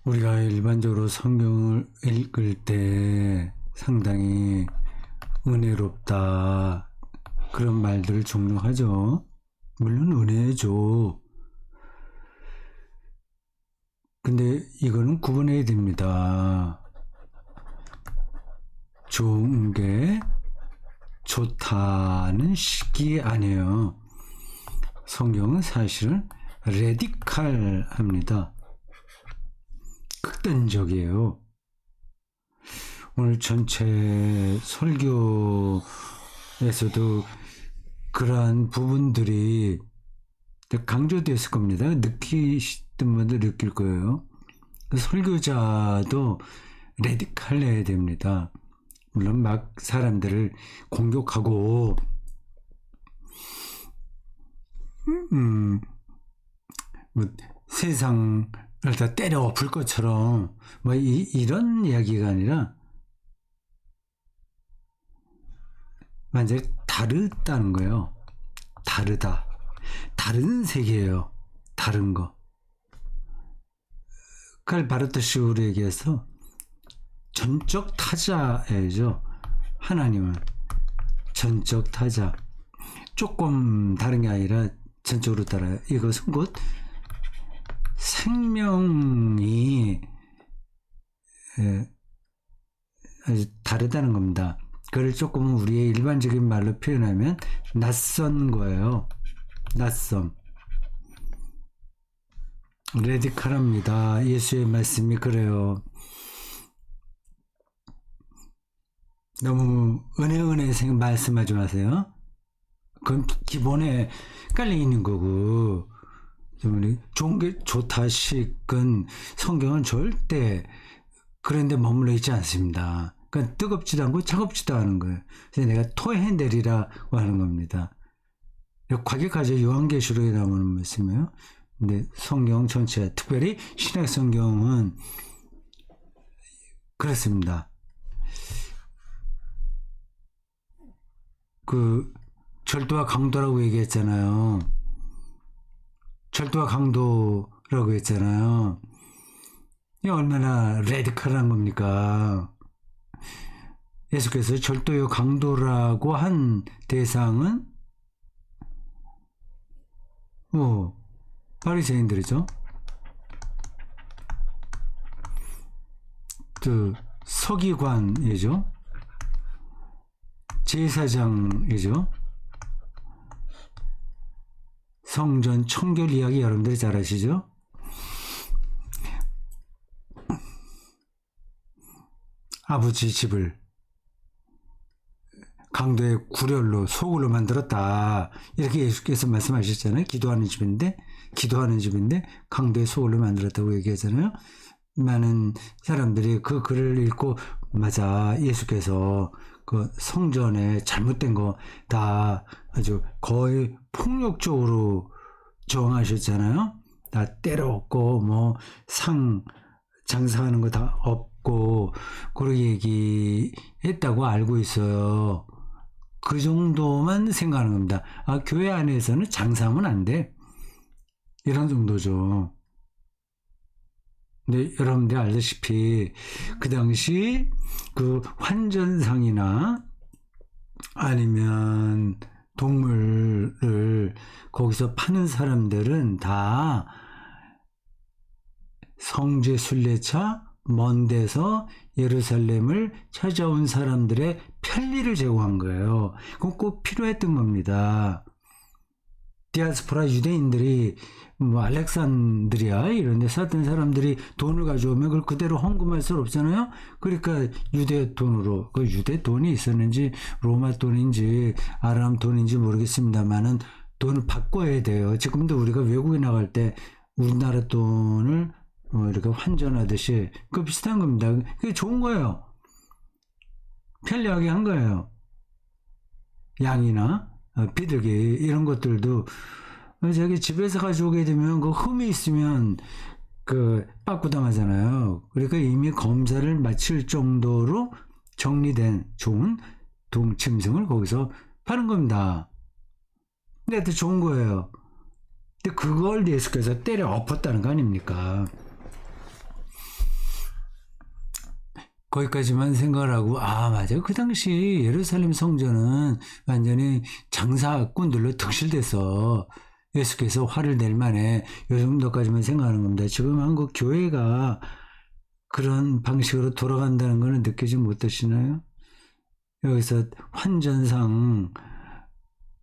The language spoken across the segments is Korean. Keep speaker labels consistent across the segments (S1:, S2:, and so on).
S1: 우리가 일반적으로 성경을 읽을 때 상당히 은혜롭다 그런 말들을 종종 하죠. 물론 은혜죠. 근데 이거는 구분해야 됩니다. 좋은 게 좋다는 식이 아니에요. 성경은 사실은 레디칼합니다. 극단적이에요. 오늘 전체 설교에서도 그러한 부분들이 강조되었을 겁니다. 느끼시던 분들 느낄 거예요. 설교자도 레디칼해야 됩니다. 물론 막 사람들을 공격하고 뭐 세상을 다 때려 엎을 것처럼 뭐 이런 이야기가 아니라 완전히 다르다는 거예요. 다르다. 다른 세계예요. 다른 거. 칼 바르트식으로 얘기해서 전적 타자예요. 하나님은 전적 타자. 조금 다른 게 아니라 전적으로 따라요. 이것은 곧 생명이 아주 다르다는 겁니다. 그걸 조금 우리의 일반적인 말로 표현하면 낯선 거예요. 낯선. 레디칼합니다. 예수의 말씀이 그래요. 너무 은혜 말씀하지 마세요. 그건 기본에 깔려 있는 거고, 좋은 게 좋다식은 성경은 절대 그런데 머물러 있지 않습니다. 그러니까 뜨겁지도 않고 차갑지도 않은 거예요. 그래서 내가 토해내리라고 하는 겁니다. 과격하죠. 요한계시록에 나오는 말씀이에요. 근데 성경 전체, 특별히 신약 성경은 그렇습니다. 그 절도와 강도라고 얘기했잖아요. 절도와 강도라고 했잖아요. 이 얼마나 레디컬한 겁니까? 예수께서 절도요 강도라고 한 대상은 바리새인들이죠. 그 서기관이죠. 제사장이죠. 성전 청결 이야기 여러분들이 잘 아시죠? 아버지 집을 강도의 구렬로 소굴로 만들었다. 이렇게 예수께서 말씀하셨잖아요. 기도하는 집인데 강도의 소굴로 만들었다고 얘기하잖아요. 많은 사람들이 그 글을 읽고 맞아, 예수께서 그 성전에 잘못된 거 다 아주 거의 폭력적으로 저항하셨잖아요. 다 때려엎고 뭐 장사하는 거 다 없고 그렇게 얘기했다고 알고 있어요. 그 정도만 생각하는 겁니다. 아, 교회 안에서는 장사하면 안 돼. 이런 정도죠. 근데 여러분들 알다시피 그 당시 그 환전상이나 아니면 동물을 거기서 파는 사람들은 다 성지 순례차 먼 데서 예루살렘을 찾아온 사람들의 편리를 제공한 거예요. 그건 꼭 필요했던 겁니다. 디아스포라 유대인들이 뭐 알렉산드리아 이런 데 살던 사람들이 돈을 가져오면 그걸 그대로 헌금할 수 없잖아요. 그러니까 유대 돈으로, 그 유대 돈이 있었는지 로마 돈인지 아람 돈인지 모르겠습니다만은 돈을 바꿔야 돼요. 지금도 우리가 외국에 나갈 때 우리나라 돈을 이렇게 환전하듯이 그 비슷한 겁니다. 그게 좋은 거예요. 편리하게 한 거예요. 양이나 비둘기 이런 것들도 자기 집에서 가져오게 되면 그 흠이 있으면 그 빠꾸당하잖아요. 그러니까 이미 검사를 마칠 정도로 정리된 좋은 짐승을 거기서 파는 겁니다. 근데 또 좋은 거예요. 근데 그걸 예수께서 때려 엎었다는 거 아닙니까? 거기까지만 생각을 하고, 아, 맞아요. 그 당시 예루살렘 성전은 완전히 장사꾼들로 특실돼서 예수께서 화를 낼 만해. 요 정도까지만 생각하는 겁니다. 지금 한국 교회가 그런 방식으로 돌아간다는 거는 느끼지 못하시나요? 여기서 환전상,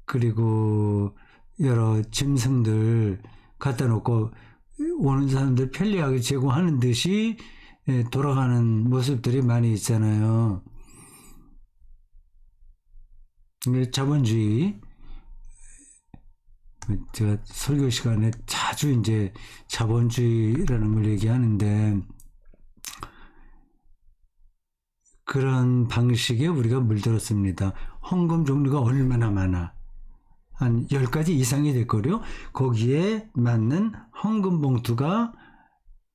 S1: 그리고 여러 짐승들 갖다 놓고 오는 사람들 편리하게 제공하는 듯이 돌아가는 모습들이 많이 있잖아요. 자본주의, 제가 설교 시간에 자주 이제 자본주의라는 걸 얘기하는데, 그런 방식에 우리가 물들었습니다. 헌금 종류가 얼마나 많아. 한 10가지 이상이 될 거요. 거기에 맞는 헌금 봉투가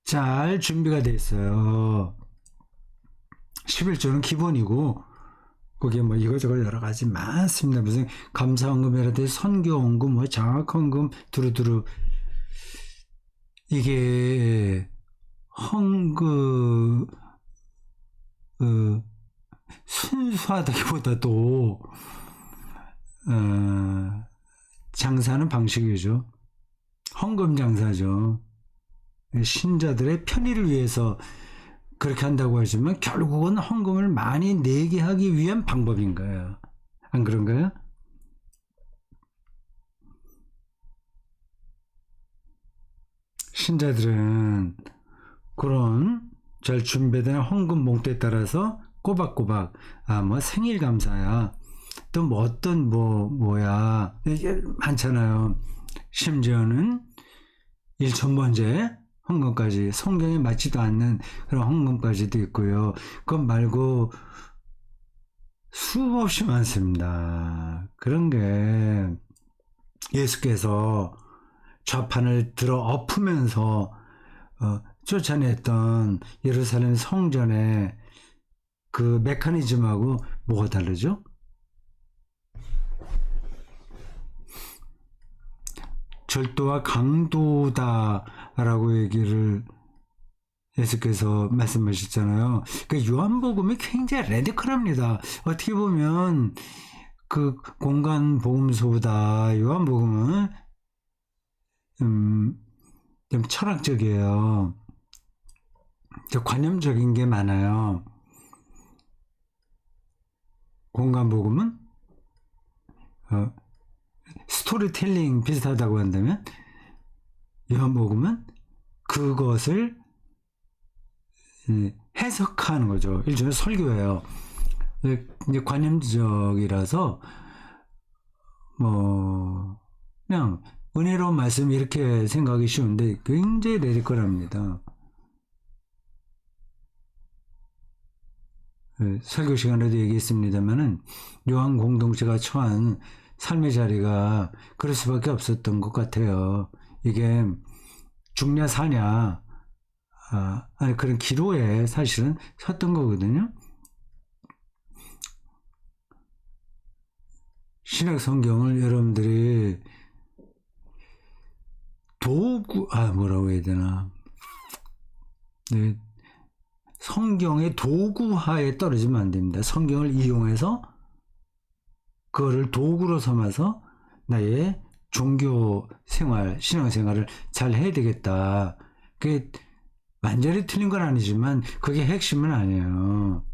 S1: 잘 준비가 돼 있어요. 11조는 기본이고, 거기에 뭐 이거저거 여러 가지 많습니다. 무슨 감사헌금이라든지 선교헌금, 뭐 장학헌금, 두루두루. 이게 헌금, 순수하다기보다도, 장사하는 방식이죠. 헌금 장사죠. 신자들의 편의를 위해서 그렇게 한다고 하지만 결국은 헌금을 많이 내게 하기 위한 방법인 거예요. 안 그런가요? 신자들은 그런 잘 준비된 헌금 봉투에 따라서 꼬박꼬박, 아, 뭐 생일 감사야. 또 뭐 어떤 뭐야. 이게 많잖아요. 심지어는 1,000번째 헌금까지, 성경에 맞지도 않는 그런 헌금까지도 있고요. 그것 말고 수없이 많습니다. 그런 게 예수께서 좌판을 들어 엎으면서 쫓아냈던 예루살렘 성전의 그 메커니즘하고 뭐가 다르죠? 절도와 강도다라고 얘기를 예수께서 말씀하셨잖아요. 그 요한복음이 굉장히 레디컬합니다. 어떻게 보면 그 공간 복음서보다 요한복음은 좀 철학적이에요. 관념적인 게 많아요. 공간 복음은 스토리텔링 비슷하다고 한다면, 요한복음은 그것을 해석하는 거죠. 일종의 설교예요. 이제 관념적이라서 그냥 은혜로운 말씀 이렇게 생각하기 쉬운데 굉장히 레디컬합니다. 설교 시간에도 얘기했습니다만은 요한 공동체가 처한 삶의 자리가 그럴 수밖에 없었던 것 같아요. 이게 죽냐 사냐, 아니 그런 기로에 사실은 섰던 거거든요. 신약 성경을 여러분들이 뭐라고 해야 되나, 네, 성경의 도구화에 떨어지면 안 됩니다. 성경을 이용해서 그거를 도구로 삼아서 나의 종교 생활, 신앙 생활을 잘 해야 되겠다. 그게 완전히 틀린 건 아니지만 그게 핵심은 아니에요.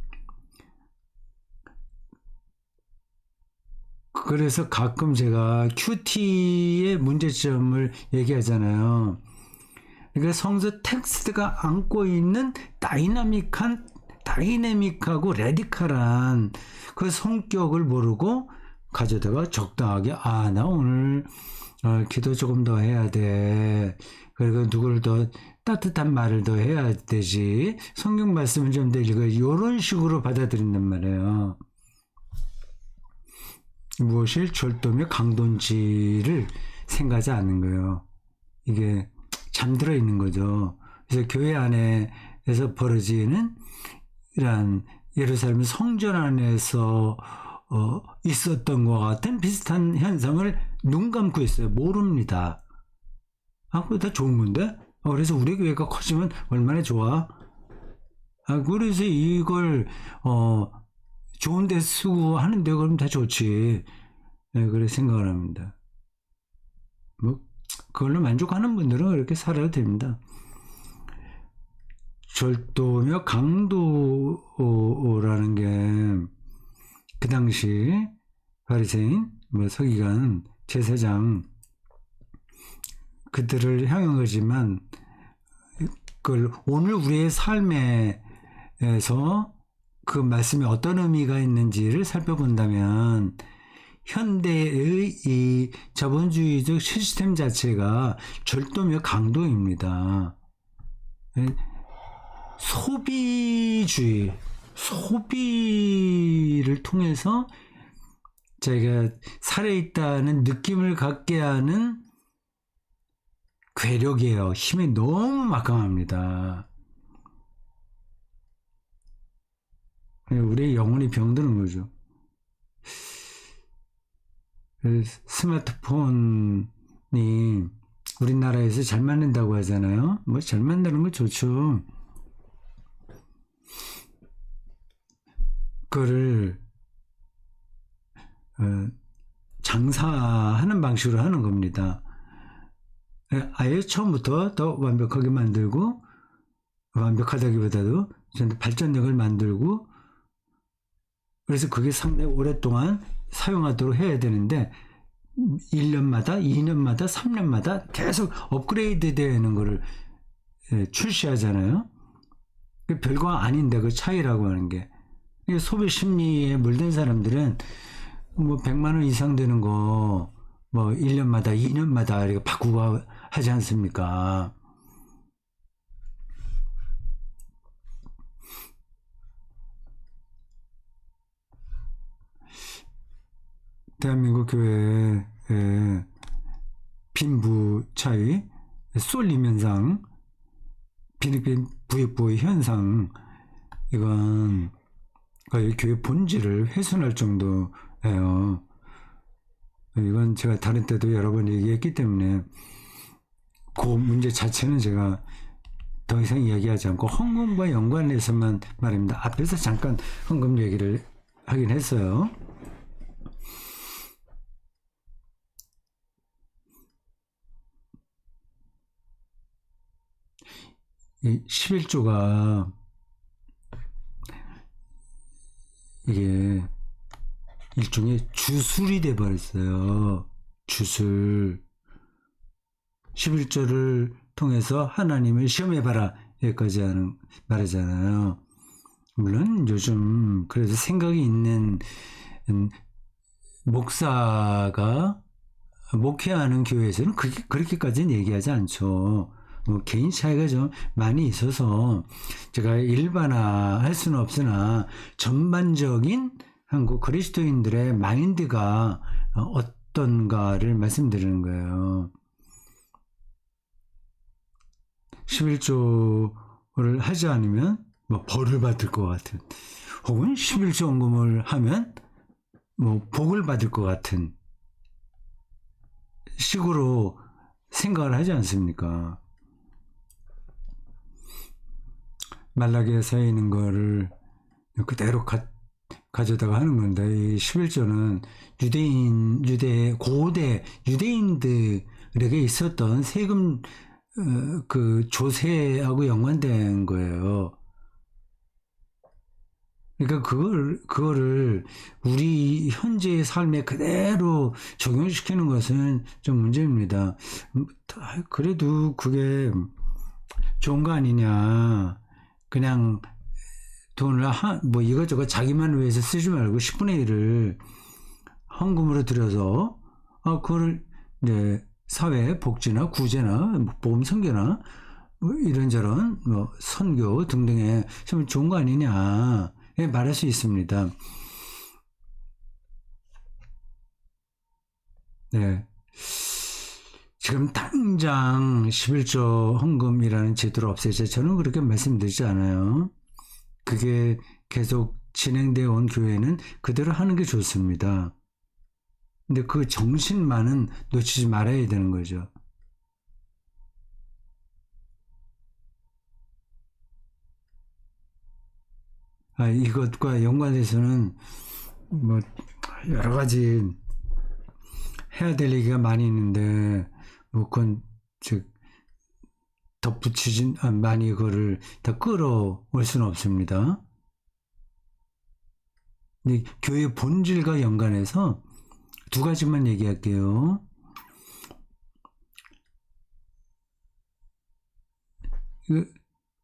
S1: 그래서 가끔 제가 큐티의 문제점을 얘기하잖아요. 그러니까 성서 텍스트가 안고 있는 다이내믹하고 레디컬한 그 성격을 모르고 가져다가 적당하게, 나 오늘 기도 조금 더 해야 돼. 그리고 누구를 더 따뜻한 말을 더 해야 되지. 성경 말씀을 좀 더 읽어. 이런 식으로 받아들인단 말이에요. 무엇이 절도며 강도인지를 생각하지 않는 거예요. 이게 잠들어 있는 거죠. 그래서 교회 안에서 벌어지는 이러한 예루살렘 성전 안에서 있었던 것 같은 비슷한 현상을 눈 감고 있어요. 모릅니다. 그거 다 좋은 건데? 그래서 우리 교회가 커지면 얼마나 좋아? 그래서 이걸, 좋은 데 쓰고 하는데 그럼 다 좋지. 네, 그래 생각을 합니다. 뭐, 그걸로 만족하는 분들은 그렇게 살아도 됩니다. 절도며 강도라는 게 그 당시 바리새인, 뭐 서기관, 제사장 그들을 향한 거지만 그걸 오늘 우리의 삶에서 그 말씀에 어떤 의미가 있는지를 살펴본다면 현대의 이 자본주의적 시스템 자체가 절도며 강도입니다. 소비주의, 소비를 통해서 자기가 살아있다는 느낌을 갖게 하는 괴력이에요. 힘이 너무 막강합니다. 우리의 영혼이 병드는 거죠. 스마트폰이 우리나라에서 잘 만든다고 하잖아요. 뭐 잘 만드는 거 좋죠. 그거를 장사하는 방식으로 하는 겁니다. 아예 처음부터 더 완벽하게 만들고 완벽하다기보다도 발전력을 만들고 그래서 그게 상당히 오랫동안 사용하도록 해야 되는데 1년마다 2년마다 3년마다 계속 업그레이드 되는 거를 출시하잖아요. 별거 아닌데 그 차이라고 하는 게 소비 심리에 물든 사람들은 뭐 100만 원 이상 되는 거 뭐 1년마다 2년마다 이렇게 바꾸고 하지 않습니까? 대한민국 교회의 빈부 차이, 쏠림 현상, 빈익빈 부익부 현상, 이건 거의 교회 본질을 훼손할 정도예요. 이건 제가 다른 때도 여러 번 얘기했기 때문에 그 문제 자체는 제가 더 이상 이야기하지 않고 헌금과 연관해서만 말입니다. 앞에서 잠깐 헌금 얘기를 하긴 했어요. 11조가 이게 일종의 주술이 돼버렸어요. 주술. 11조를 통해서 하나님을 시험해봐라. 여기까지 말하잖아요. 물론 요즘 그래도 생각이 있는 목사가 목회하는 교회에서는 그렇게까지는 얘기하지 않죠. 뭐 개인 차이가 좀 많이 있어서 제가 일반화할 수는 없으나 전반적인 한국 그리스도인들의 마인드가 어떤가를 말씀드리는 거예요. 11조를 하지 않으면 뭐 벌을 받을 것 같은, 혹은 11조 헌금을 하면 뭐 복을 받을 것 같은 식으로 생각을 하지 않습니까? 말라기에 서 있는 거를 그대로 가져다가 하는 건데, 이 11조는 고대 유대인들에게 있었던 세금 그 조세하고 연관된 거예요. 그러니까 그거를 우리 현재의 삶에 그대로 적용시키는 것은 좀 문제입니다. 그래도 그게 좋은 거 아니냐. 그냥 돈을 뭐 이것저것 자기만 위해서 쓰지 말고 10분의 1을 헌금으로 들여서 그걸 이제 사회 복지나 구제나 보험 선교나 뭐 이런저런 뭐 선교 등등에 좀 좋은 거 아니냐 말할 수 있습니다. 네. 지금 당장 11조 헌금이라는 제도를 없애자 저는 그렇게 말씀드리지 않아요. 그게 계속 진행되어 온 교회는 그대로 하는 게 좋습니다. 근데 그 정신만은 놓치지 말아야 되는 거죠. 이것과 연관해서는 뭐 여러 가지 해야 될 얘기가 많이 있는데 뭐 그건 즉 덧붙이진 많이 그거를 다 끌어올 수는 없습니다. 근데 교회 본질과 연관해서 두 가지만 얘기할게요.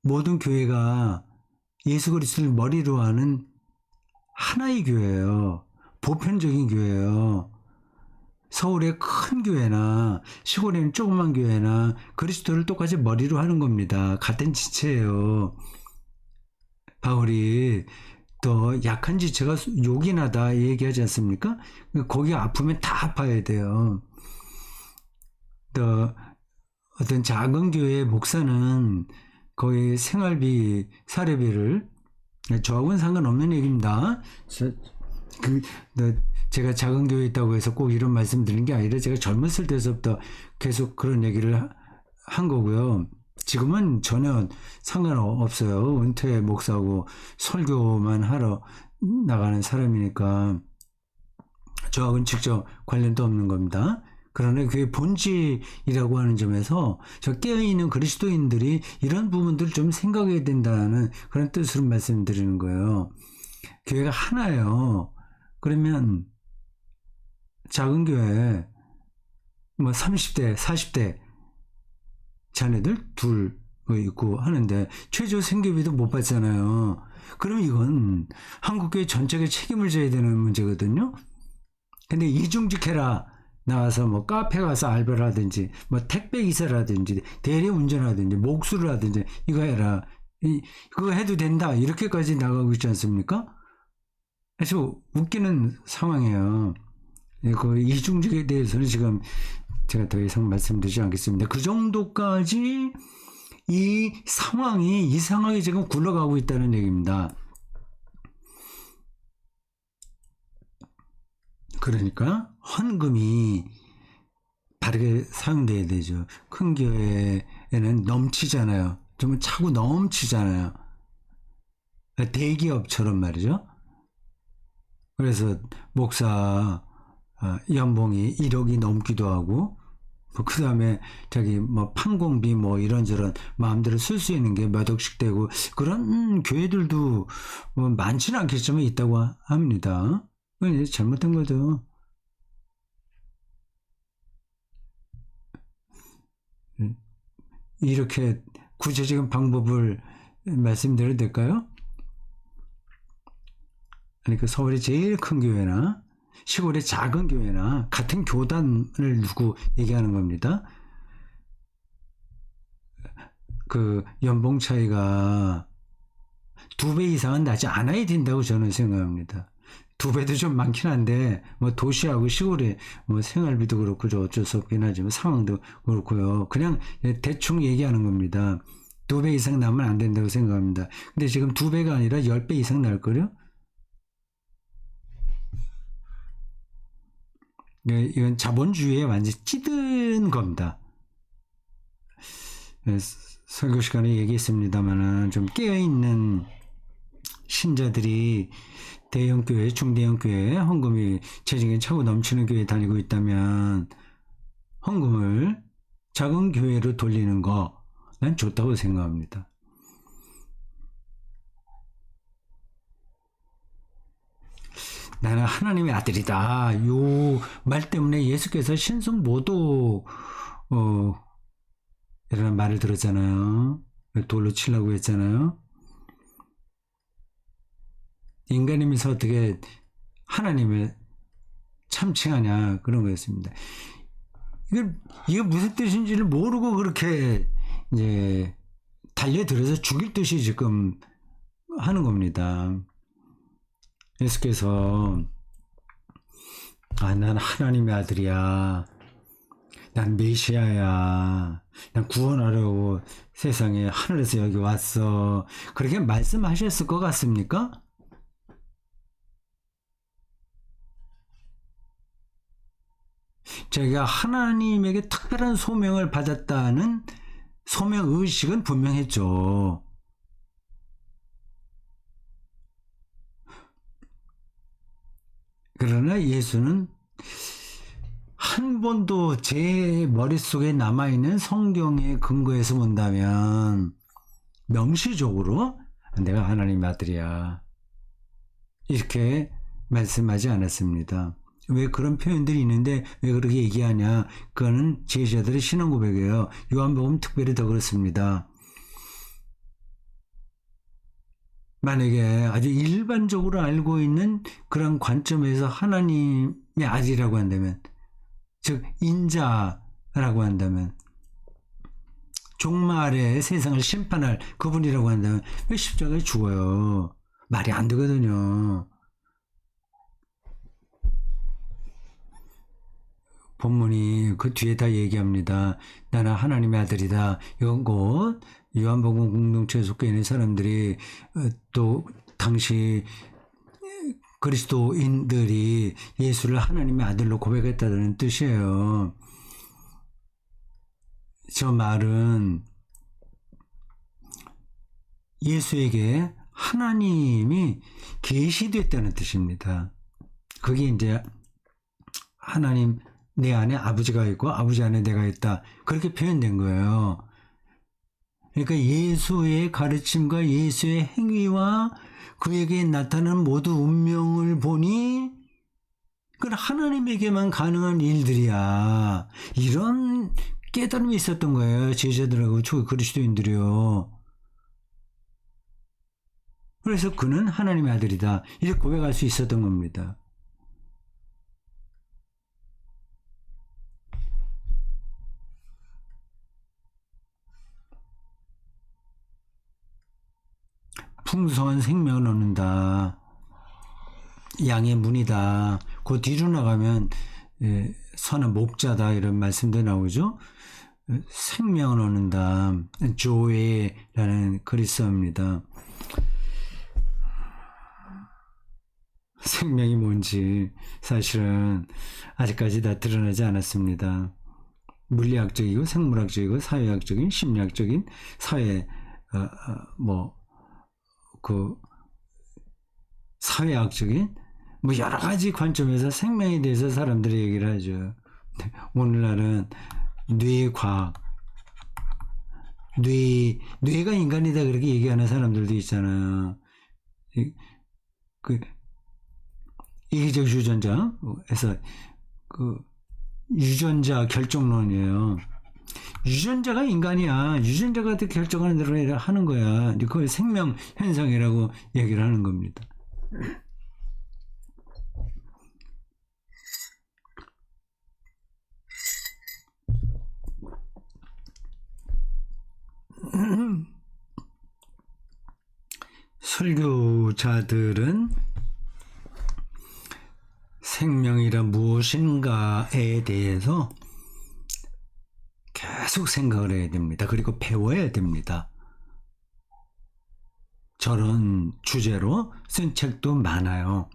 S1: 모든 교회가 예수 그리스도를 머리로 하는 하나의 교회예요. 보편적인 교회예요. 서울의 큰 교회나 시골에는 조그만 교회나 그리스도를 똑같이 머리로 하는 겁니다. 같은 지체예요. 바울이 또 약한 지체가 욕이 나다 얘기하지 않습니까? 거기 아프면 다 아파야 돼요. 또 어떤 작은 교회의 목사는 거의 생활비, 사례비를 저하고는 상관없는 얘기입니다. 제가 작은 교회에 있다고 해서 꼭 이런 말씀 드리는 게 아니라 제가 젊었을 때서부터 계속 그런 얘기를 한 거고요. 지금은 전혀 상관없어요. 은퇴 목사고 설교만 하러 나가는 사람이니까 저하고는 직접 관련도 없는 겁니다. 그러나 그게 본질이라고 하는 점에서 저 깨어있는 그리스도인들이 이런 부분들을 좀 생각해야 된다는 그런 뜻으로 말씀드리는 거예요. 교회가 하나예요. 그러면 작은 교회 뭐 30대, 40대 자녀들 둘 있고 하는데 최저 생계비도 못 받잖아요. 그럼 이건 한국교회 전체가 책임을 져야 되는 문제거든요. 근데 이중직해라 나와서 뭐 카페 가서 알바를 하든지 뭐 택배 기사라든지 대리 운전하든지 목수를 하든지 이거 해라 그거 해도 된다 이렇게까지 나가고 있지 않습니까? 그래서 웃기는 상황이에요. 그 이중직에 대해서는 지금 제가 더 이상 말씀드리지 않겠습니다. 그 정도까지 이 상황이 이상하게 지금 굴러가고 있다는 얘기입니다. 그러니까 헌금이 바르게 사용돼야 되죠. 큰 교회에는 넘치잖아요. 좀 차고 넘치잖아요. 대기업처럼 말이죠. 그래서 목사 연봉이 1억이 넘기도 하고 그 다음에 자기 뭐 판공비 뭐 이런저런 마음대로 쓸 수 있는 게 몇 억씩 되고 그런 교회들도 뭐 많지는 않겠지만 있다고 합니다. 그건 이제 잘못된 거죠. 이렇게 구체적인 방법을 말씀드려도 될까요? 그러니까 서울의 제일 큰 교회나 시골의 작은 교회나 같은 교단을 두고 얘기하는 겁니다. 그 연봉 차이가 2배 이상은 나지 않아야 된다고 저는 생각합니다. 2배도 좀 많긴 한데 뭐 도시하고 시골에 뭐 생활비도 그렇고 어쩔 수 없긴 하지만 상황도 그렇고요. 그냥 대충 얘기하는 겁니다. 2배 이상 나면 안 된다고 생각합니다. 근데 지금 2배가 아니라 10배 이상 날걸요? 이건 자본주의에 완전히 찌든 겁니다. 설교 시간에 얘기했습니다만은 좀 깨어있는 신자들이 대형 교회, 중대형 교회 헌금이 재정이 차고 넘치는 교회에 다니고 있다면 헌금을 작은 교회로 돌리는 거 난 좋다고 생각합니다. 나는 하나님의 아들이다. 요 말 때문에 예수께서 신성 모독 이런 말을 들었잖아요. 돌로 치려고 했잖아요. 인간이면서 어떻게 하나님을 참칭하냐 그런 거였습니다. 이게 무슨 뜻인지를 모르고 그렇게 이제 달려들어서 죽일 듯이 지금 하는 겁니다. 예수께서 난 하나님의 아들이야. 난 메시아야. 난 구원하려고 세상에 하늘에서 여기 왔어. 그렇게 말씀하셨을 것 같습니까? 제가 하나님에게 특별한 소명을 받았다는 소명 의식은 분명했죠. 그러나 예수는 한 번도 제 머릿속에 남아있는 성경의 근거에서 본다면 명시적으로 내가 하나님의 아들이야 이렇게 말씀하지 않았습니다. 왜 그런 표현들이 있는데 왜 그렇게 얘기하냐? 그거는 제자들의 신앙 고백이에요. 요한복음 특별히 더 그렇습니다. 만약에 아주 일반적으로 알고 있는 그런 관점에서 하나님의 아들이라고 한다면, 즉 인자라고 한다면, 종말 아래 세상을 심판할 그분이라고 한다면 왜 십자가에 죽어요? 말이 안 되거든요. 본문이 그 뒤에 다 얘기합니다. 나는 하나님의 아들이다. 이건 곧 요한복음 공동체에 속해 있는 사람들이 또 당시 그리스도인들이 예수를 하나님의 아들로 고백했다는 뜻이에요. 저 말은 예수에게 하나님이 계시됐다는 뜻입니다. 그게 이제 하나님 내 안에 아버지가 있고 아버지 안에 내가 있다. 그렇게 표현된 거예요. 그러니까 예수의 가르침과 예수의 행위와 그에게 나타나는 모든 운명을 보니 그건 하나님에게만 가능한 일들이야. 이런 깨달음이 있었던 거예요. 제자들하고 초기 그리스도인들이요. 그래서 그는 하나님의 아들이다. 이렇게 고백할 수 있었던 겁니다. 풍성한 생명을 얻는다. 양의 문이다. 그 뒤로 나가면 선한 목자다 이런 말씀도 나오죠. 생명을 얻는다. 조에라는 그리스어입니다. 생명이 뭔지 사실은 아직까지 다 드러나지 않았습니다. 물리학적이고 생물학적이고 사회학적인 심리학적인 사회 사회학적인 여러 가지 관점에서 생명에 대해서 사람들이 얘기를 하죠. 오늘날은 뇌과학, 뇌가 인간이다 그렇게 얘기하는 사람들도 있잖아요. 이기적 유전자에서 유전자 결정론이에요. 유전자가 인간이야. 유전자가 결정하는 대로 하는 거야. 그걸 생명 현상이라고 얘기를 하는 겁니다. 설교자들은 생명이란 무엇인가에 대해서 계속 생각을 해야 됩니다. 그리고 배워야 됩니다. 저런 주제로 쓴 책도 많아요.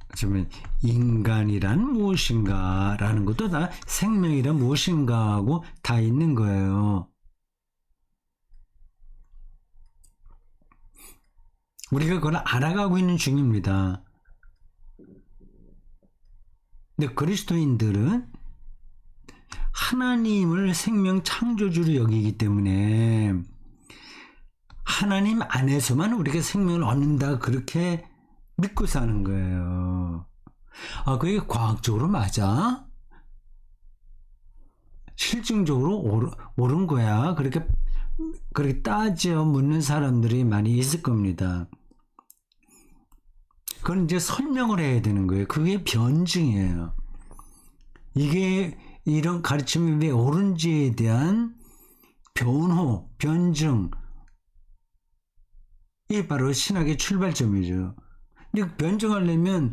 S1: 그러면 인간이란 무엇인가라는 것도 다 생명이란 무엇인가 하고 다 있는 거예요. 우리가 그걸 알아가고 있는 중입니다. 근데 그리스도인들은 하나님을 생명 창조주로 여기기 때문에 하나님 안에서만 우리가 생명을 얻는다 그렇게 믿고 사는 거예요. 그게 과학적으로 맞아? 실증적으로 옳은 거야? 그렇게 따져 묻는 사람들이 많이 있을 겁니다. 그건 이제 설명을 해야 되는 거예요. 그게 변증이에요. 이게 이런 가르침이 왜 옳은지에 대한 변호, 변증, 이게 바로 신학의 출발점이죠. 근데 변증하려면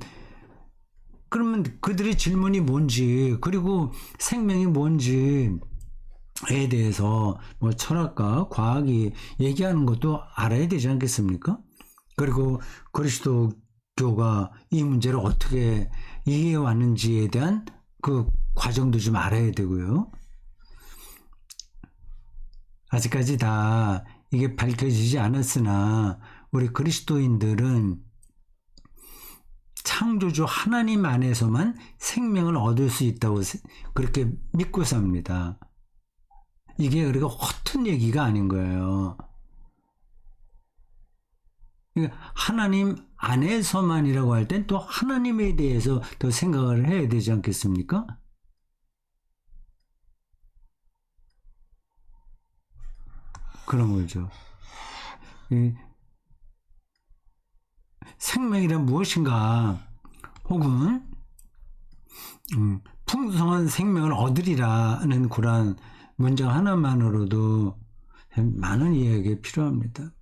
S1: 그러면 그들의 질문이 뭔지 그리고 생명이 뭔지에 대해서 철학과 과학이 얘기하는 것도 알아야 되지 않겠습니까? 그리고 그리스도교가 이 문제를 어떻게 이해해 왔는지에 대한 그 과정도 좀 알아야 되고요. 아직까지 다 이게 밝혀지지 않았으나 우리 그리스도인들은 창조주 하나님 안에서만 생명을 얻을 수 있다고 그렇게 믿고 삽니다. 이게 그러니까 허튼 얘기가 아닌 거예요. 하나님 안에서만이라고 할 땐 또 하나님에 대해서 더 생각을 해야 되지 않겠습니까? 그런 거죠. 생명이란 무엇인가, 혹은 풍성한 생명을 얻으리라는 그런 문장 하나만으로도 많은 이야기가 필요합니다.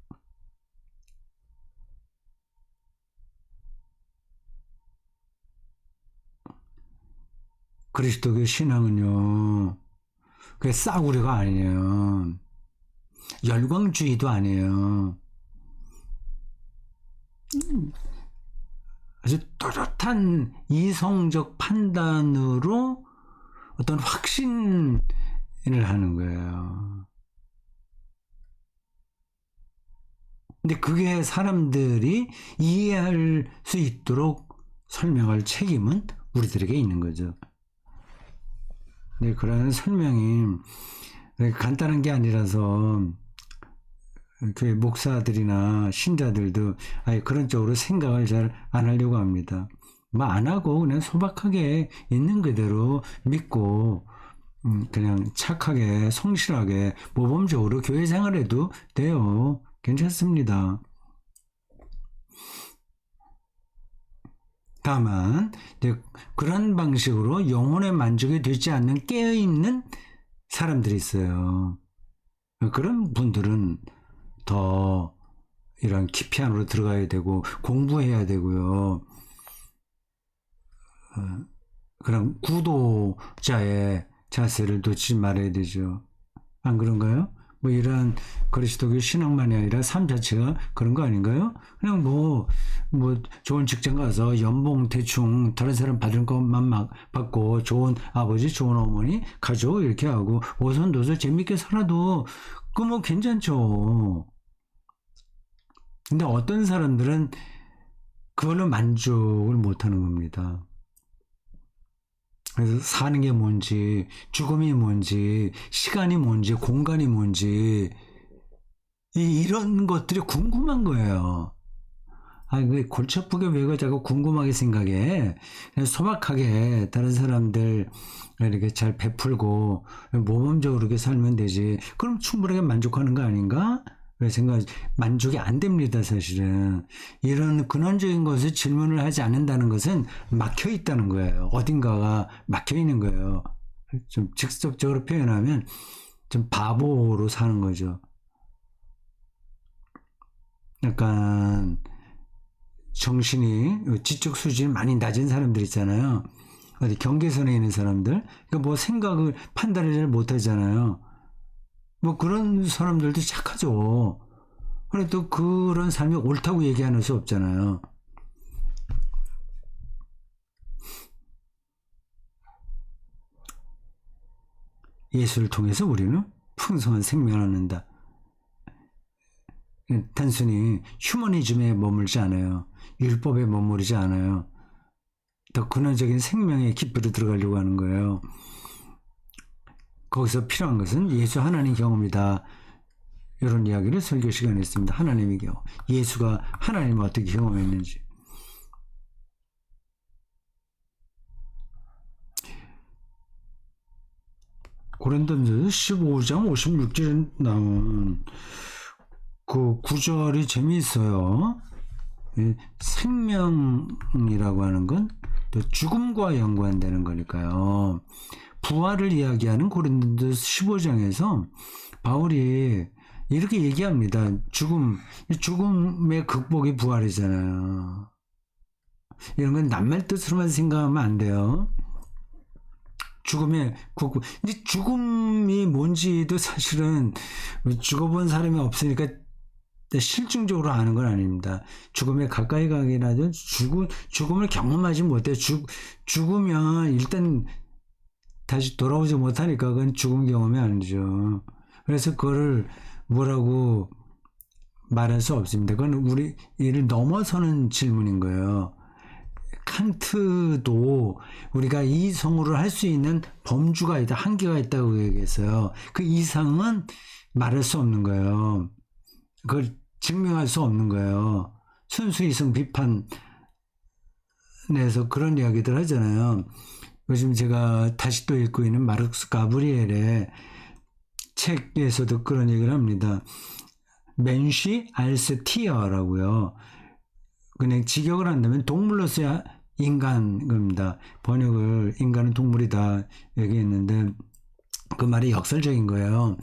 S1: 그리스도교 신앙은요, 그게 싸구려가 아니에요. 열광주의도 아니에요. 아주 또렷한 이성적 판단으로 어떤 확신을 하는 거예요. 근데 그게 사람들이 이해할 수 있도록 설명할 책임은 우리들에게 있는 거죠. 근데 그런 설명이 간단한 게 아니라서 교회 목사들이나 신자들도 그런 쪽으로 생각을 잘 안 하려고 합니다. 뭐 안 하고 그냥 소박하게 있는 그대로 믿고 그냥 착하게 성실하게 모범적으로 교회 생활해도 돼요. 괜찮습니다. 다만 그런 방식으로 영혼의 만족이 되지 않는 깨어있는 사람들이 있어요. 그런 분들은 더 이런 깊이 안으로 들어가야 되고 공부해야 되고요. 그런 구도자의 자세를 놓치지 말아야 되죠. 안 그런가요? 뭐 이러한 그리스도교 신앙만이 아니라 삶 자체가 그런 거 아닌가요? 그냥 뭐 좋은 직장 가서 연봉 대충 다른 사람 받은 것만 막 받고 좋은 아버지 좋은 어머니 가족 이렇게 하고 오손도손 재밌게 살아도 그 뭐 괜찮죠. 근데 어떤 사람들은 그걸로 만족을 못하는 겁니다. 그래서 사는 게 뭔지, 죽음이 뭔지, 시간이 뭔지, 공간이 뭔지, 이런 것들이 궁금한 거예요. 왜 골치 아프게 왜 자꾸 궁금하게 생각해? 그냥 소박하게 다른 사람들 이렇게 잘 베풀고 모범적으로 이렇게 살면 되지. 그럼 충분하게 만족하는 거 아닌가? 생각 만족이 안 됩니다, 사실은. 이런 근원적인 것을 질문을 하지 않는다는 것은 막혀 있다는 거예요. 어딘가가 막혀 있는 거예요. 좀 직접적으로 표현하면 좀 바보로 사는 거죠. 약간 정신이 지적 수준이 많이 낮은 사람들 있잖아요. 어디 경계선에 있는 사람들. 그러니까 뭐 생각을 판단을 잘 못하잖아요. 뭐 그런 사람들도 착하죠. 그런데 또 그런 삶이 옳다고 얘기하는 수 없잖아요. 예수를 통해서 우리는 풍성한 생명을 얻는다. 단순히 휴머니즘에 머물지 않아요. 율법에 머무르지 않아요. 더 근원적인 생명의 깊이로 들어가려고 하는 거예요. 거기서 필요한 것은 예수 하나님 경험이다. 이런 이야기를 설교 시간에 했습니다. 하나님의 경험. 예수가 하나님을 어떻게 경험했는지. 고린도전서 15장 56절에 나온 그 구절이 재미있어요. 생명이라고 하는 건 또 죽음과 연관되는 거니까요. 부활을 이야기하는 고린도전서 15장에서 바울이 이렇게 얘기합니다. 죽음의 극복이 부활이잖아요. 이런 건 남말 뜻으로만 생각하면 안 돼요. 죽음의 극복. 근데 죽음이 뭔지도 사실은 죽어본 사람이 없으니까 실증적으로 아는 건 아닙니다. 죽음에 가까이 가긴 하죠. 죽음을 경험하지 못해. 죽으면 일단 다시 돌아오지 못하니까 그건 죽음 경험이 아니죠. 그래서 그거를 뭐라고 말할 수 없습니다. 그건 우리 이를 넘어서는 질문인 거예요. 칸트도 우리가 이성으로 할 수 있는 범주가 있다, 한계가 있다고 얘기했어요. 그 이상은 말할 수 없는 거예요. 그걸 증명할 수 없는 거예요. 순수 이성 비판에서 그런 이야기들 하잖아요. 요즘 제가 다시 또 읽고 있는 마르크스 가브리엘의 책에서도 그런 얘기를 합니다. 멘시 알스 티어라고요. 그냥 직역을 한다면 동물로서의 인간입니다. 번역을 인간은 동물이다 얘기했는데 그 말이 역설적인 거예요.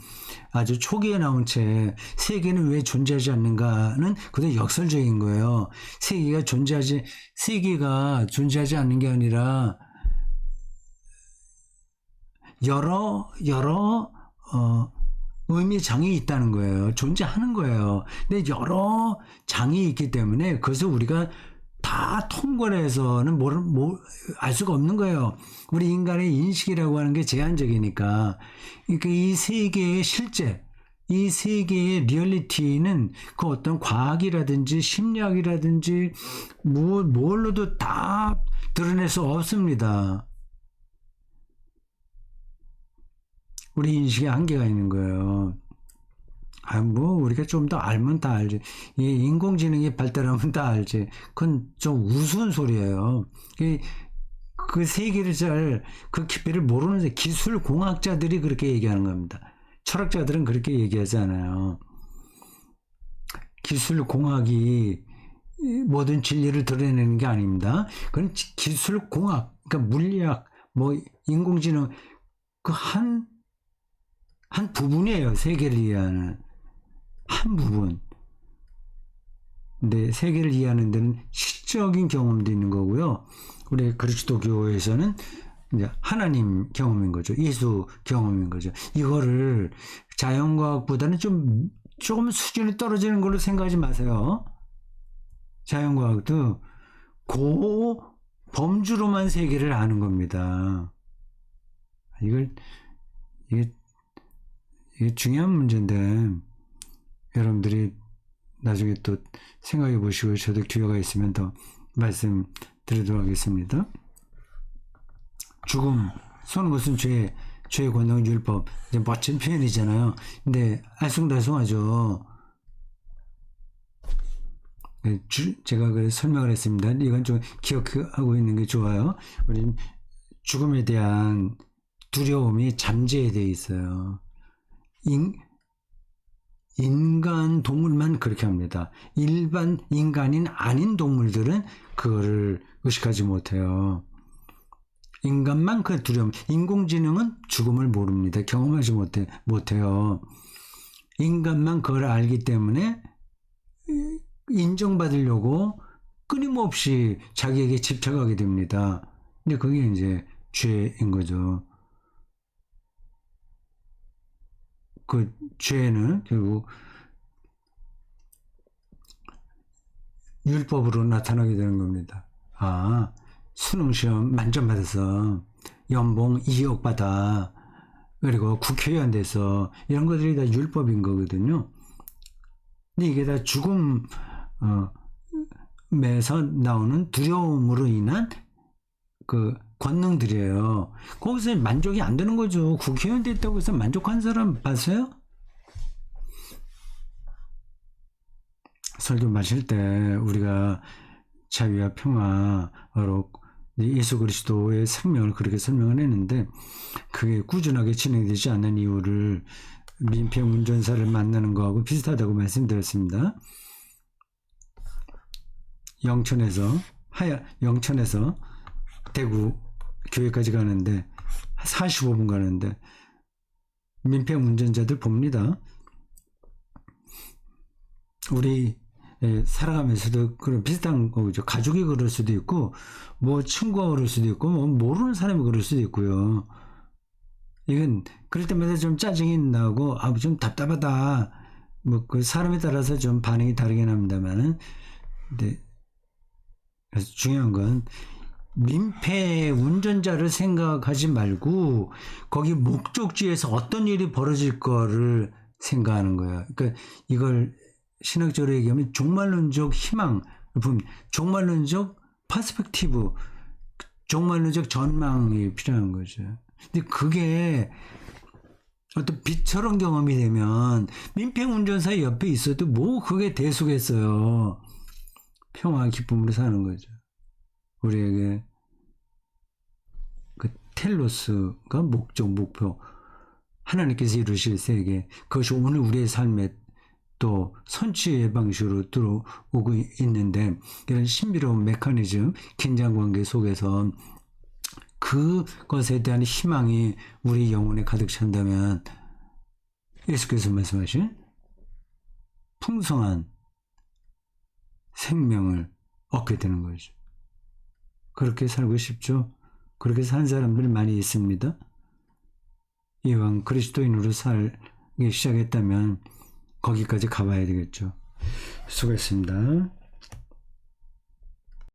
S1: 아주 초기에 나온 책 세계는 왜 존재하지 않는가는 그도 역설적인 거예요. 세계가 존재하지 않는 게 아니라 여러 의미 장이 있다는 거예요. 존재하는 거예요. 근데 여러 장이 있기 때문에 그것을 우리가 다 통과를 해서는 알 수가 없는 거예요. 우리 인간의 인식이라고 하는 게 제한적이니까. 그러니까 이 세계의 실제, 이 세계의 리얼리티는 그 어떤 과학이라든지 심리학이라든지 뭘로도 다 드러낼 수 없습니다. 우리 인식에 한계가 있는 거예요. 우리가 좀 더 알면 다 알지. 이 인공지능이 발달하면 다 알지. 그건 좀 우스운 소리예요. 그 세계를 그 깊이를 모르는 기술공학자들이 그렇게 얘기하는 겁니다. 철학자들은 그렇게 얘기하지 않아요. 기술공학이 모든 진리를 드러내는 게 아닙니다. 그건 기술공학, 그러니까 물리학, 인공지능, 그 한 부분이에요. 세계를 이해하는 한 부분. 근데 세계를 이해하는 데는 시적인 경험도 있는 거고요. 우리 그리스도교에서는 이제 하나님 경험인 거죠. 예수 경험인 거죠. 이거를 자연과학보다는 조금 수준이 떨어지는 걸로 생각하지 마세요. 자연과학도 그 범주로만 세계를 아는 겁니다. 이게 중요한 문제인데 여러분들이 나중에 또 생각해 보시고 저도 기회가 있으면 더 말씀드리도록 하겠습니다. 죽음, 쏘는 것은 죄의 권능 율법. 이제 멋진 표현이잖아요. 근데 알쏭달쏭하죠. 제가 설명을 했습니다. 이건 좀 기억하고 있는 게 좋아요. 우리 죽음에 대한 두려움이 잠재에 되어 있어요. 인간 동물만 그렇게 합니다. 일반 인간인 아닌 동물들은 그거를 의식하지 못해요. 인간만 그 두려움. 인공지능은 죽음을 모릅니다. 경험하지 못해요. 인간만 그걸 알기 때문에 인정받으려고 끊임없이 자기에게 집착하게 됩니다. 근데 그게 이제 죄인 거죠. 그 죄는 결국 율법으로 나타나게 되는 겁니다. 수능시험 만점받아서 연봉 2억 받아. 그리고 국회의원 돼서 이런 것들이 다 율법인 거거든요. 근데 이게 다 죽음에서 나오는 두려움으로 인한 그 권능들이에요. 거기서 만족이 안 되는 거죠. 국회의원 됐다고 해서 만족한 사람 봤어요? 설교 마실 때 우리가 자유와 평화로 예수 그리스도의 생명을 그렇게 설명을 했는데 그게 꾸준하게 진행되지 않는 이유를 민폐 운전사를 만나는 거하고 비슷하다고 말씀드렸습니다. 영천에서 대구 교회까지 가는데 45분 가는데 민폐 운전자들 봅니다. 우리 살아가면서도 그런 비슷한 거죠. 가족이 그럴 수도 있고 친구가 그럴 수도 있고 모르는 사람이 그럴 수도 있고요. 이건 그럴 때마다 좀 짜증이 나고 좀 답답하다. 그 사람에 따라서 좀 반응이 다르긴 합니다만은 근데 그래서 중요한 건 민폐 운전자를 생각하지 말고 거기 목적지에서 어떤 일이 벌어질 거를 생각하는 거예요. 그러니까 이걸 신학적으로 얘기하면 종말론적 희망, 종말론적 퍼스펙티브, 종말론적 전망이 필요한 거죠. 근데 그게 어떤 빛처럼 경험이 되면 민폐 운전사 옆에 있어도 뭐 그게 대수겠어요. 평화 기쁨으로 사는 거죠. 우리에게 그 텔로스가 목적, 목표, 하나님께서 이루실 세계, 그것이 오늘 우리의 삶에 또 선취의 방식으로 들어오고 있는데, 이런 신비로운 메커니즘, 긴장관계 속에서 그것에 대한 희망이 우리 영혼에 가득 찬다면 예수께서 말씀하신 풍성한 생명을 얻게 되는 거죠. 그렇게 살고 싶죠? 그렇게 산 사람들 많이 있습니다. 이왕 그리스도인으로 살기 시작했다면 거기까지 가봐야 되겠죠. 수고했습니다.